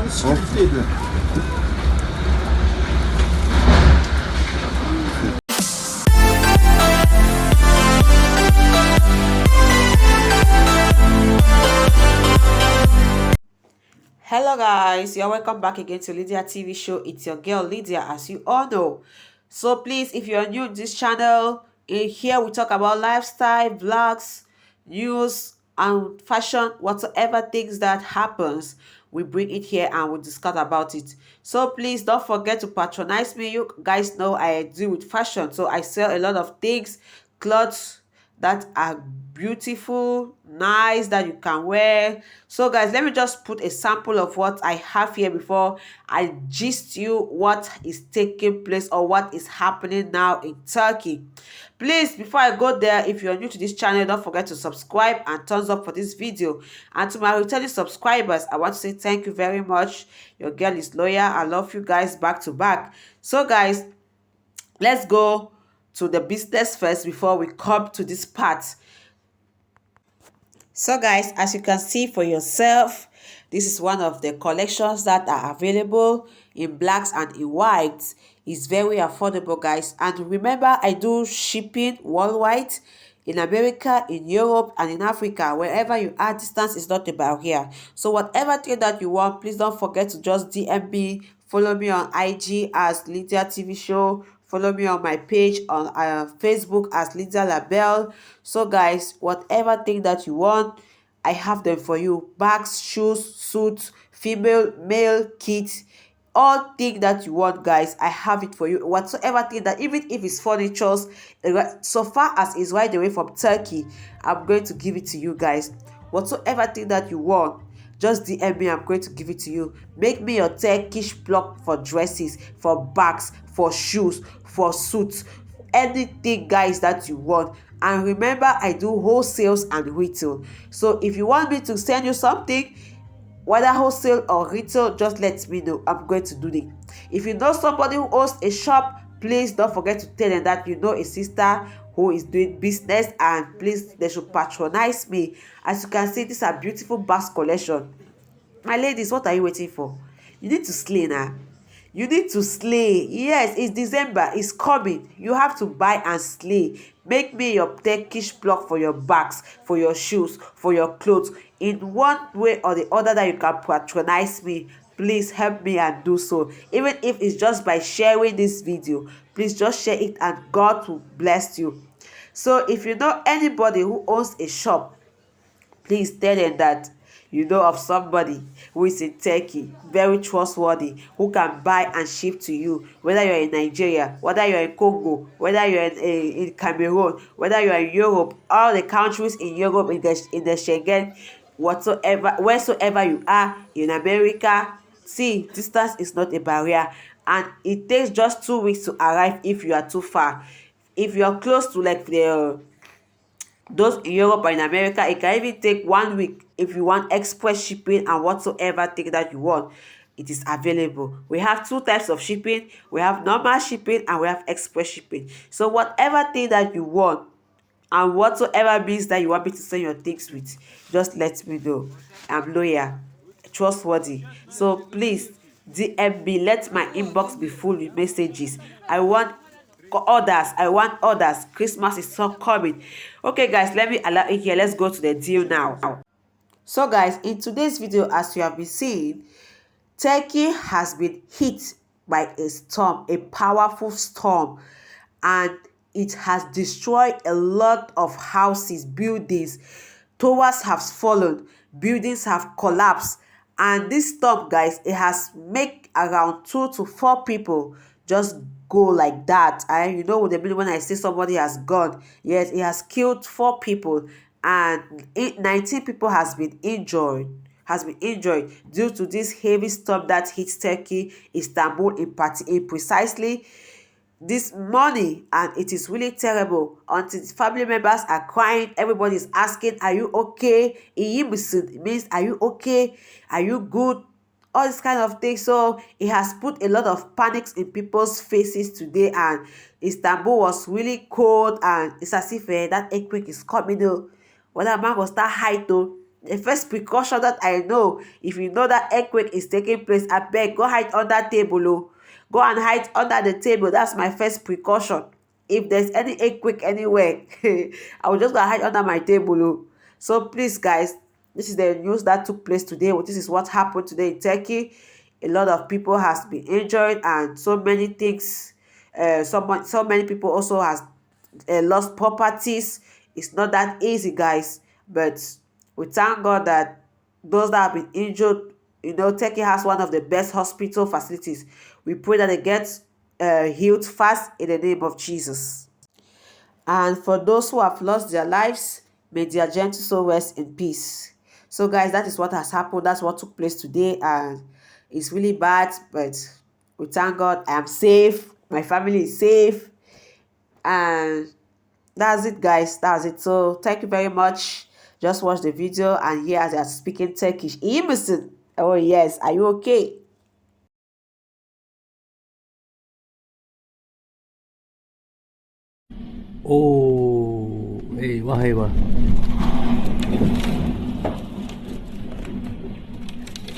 scripted. Hello guys, you're welcome back again to Lydia TV show. It's your girl Lydia, as you all know. So please, if you're new to this channel, in here we talk about lifestyle, vlogs, news, and fashion, whatsoever things that happens, we bring it here and we discuss about it. So please don't forget to patronize me. You guys know I deal with fashion, so I sell a lot of things, clothes that are beautiful, nice, that you can wear. So guys, let me just put a sample of what I have here before I gist you what is taking place or what is happening now in Turkey. Please, before I go there, if you're new to this channel, don't forget to subscribe and thumbs up for this video. And to my returning subscribers, I want to say thank you very much. Your girl is loyal. I love you guys back to back. So guys, let's go to the business first before we come to this part. So guys, as you can see for yourself, this is one of the collections that are available in blacks and in whites. It's very affordable guys, and remember I do shipping worldwide, in America, in Europe, and in Africa. Wherever you are, distance is not a barrier. So whatever thing that you want, please don't forget to just DM me. Follow me on IG as Lydia TV show. Follow me on my page on Facebook as Lydia Labelle. So guys, whatever thing that you want, I have them for you. Bags, shoes, suits, female, male, kids, all thing that you want guys, I have it for you. Whatsoever thing that, even if it's furnitures, so far as it's right away from Turkey, I'm going to give it to you guys. Whatsoever thing that you want, just DM me, I'm going to give it to you. Make me your Turkish block for dresses, for bags, for shoes, for suits, anything guys that you want. And remember, I do wholesales and retail. So if you want me to send you something, whether wholesale or retail, just let me know. I'm going to do it. If you know somebody who owns a shop, please don't forget to tell them that you know a sister who is doing business, and please, they should patronize me. As you can see, these are beautiful bags collection. My ladies, what are you waiting for? You need to slay now. You need to slay. Yes, it's December. It's coming. You have to buy and slay. Make me your Turkish block for your bags, for your shoes, for your clothes. In one way or the other that you can patronize me, please help me and do so. Even if it's just by sharing this video, please just share it and God will bless you. So if you know anybody who owns a shop, please tell them that you know of somebody who is in Turkey, very trustworthy, who can buy and ship to you, whether you're in Nigeria, whether you're in Congo, whether you're in Cameroon, whether you're in Europe, all the countries in Europe, in the Schengen, whatsoever, wheresoever you are, in America. See, distance is not a barrier, and it takes just 2 weeks to arrive if you are too far. If you are close to like the those in Europe or in America, it can even take 1 week if you want express shipping and whatsoever thing that you want. It is available. We have two types of shipping. We have normal shipping and we have express shipping. So whatever thing that you want and whatsoever means that you want me to send your things with, just let me know. I'm loyal, trustworthy. So please DM me. Let my inbox be full with messages. I want orders. I want orders. Christmas is so coming. Okay guys, let me allow it here. Let's go to the deal now. So guys, in today's video, as you have been seeing, Turkey has been hit by a storm, a powerful storm, and it has destroyed a lot of houses, buildings. Towers have fallen, buildings have collapsed, and this storm, guys, it has made around 2 to 4 people just go like that. And you know what I mean when I say somebody has gone. Yes, it has killed 4 people, and 19 people has been injured due to this heavy storm that hit Turkey, Istanbul in precisely this morning. And it is really terrible. Until the family members are crying, everybody is asking, are you okay? It means, are you okay? Are you good? All this kind of thing. So it has put a lot of panics in people's faces today, and Istanbul was really cold, and it's as if that earthquake is coming. Whether man will start high though. the first precaution that I know, if you know that earthquake is taking place, I beg, go hide under table. Oh. Go and hide under the table. That's my first precaution. If there's any earthquake anywhere, I will just go and hide under my table. Oh. So please, guys, this is the news that took place today. This is what happened today in Turkey. A lot of people has been injured, and so many things. So many people also has lost properties. It's not that easy, guys, but we thank God that those that have been injured, Turkey has one of the best hospital facilities. We pray that they get healed fast in the name of Jesus. And for those who have lost their lives, may their gentle soul rest in peace. So guys, that is what has happened. That's what took place today, and it's really bad, but we thank God I am safe. My family is safe. And that's it, guys. That's it. So thank you very much. Just watch the video, and here as they are speaking Turkish. İyi misin? Oh yes. Are you okay? Oo, eyvah eyvah.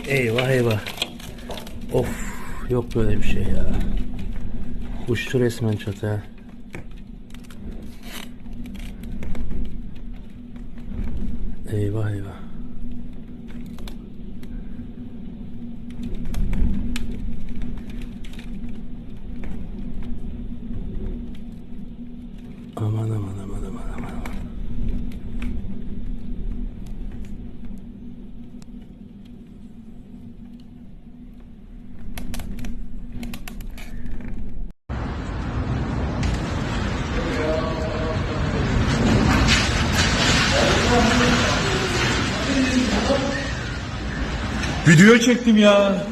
Eyvah eyvah. Of, yok böyle bir şey ya. Uçtu resmen çatı. Eyvah eyvah. Aman aman aman aman aman aman. Video çektim ya.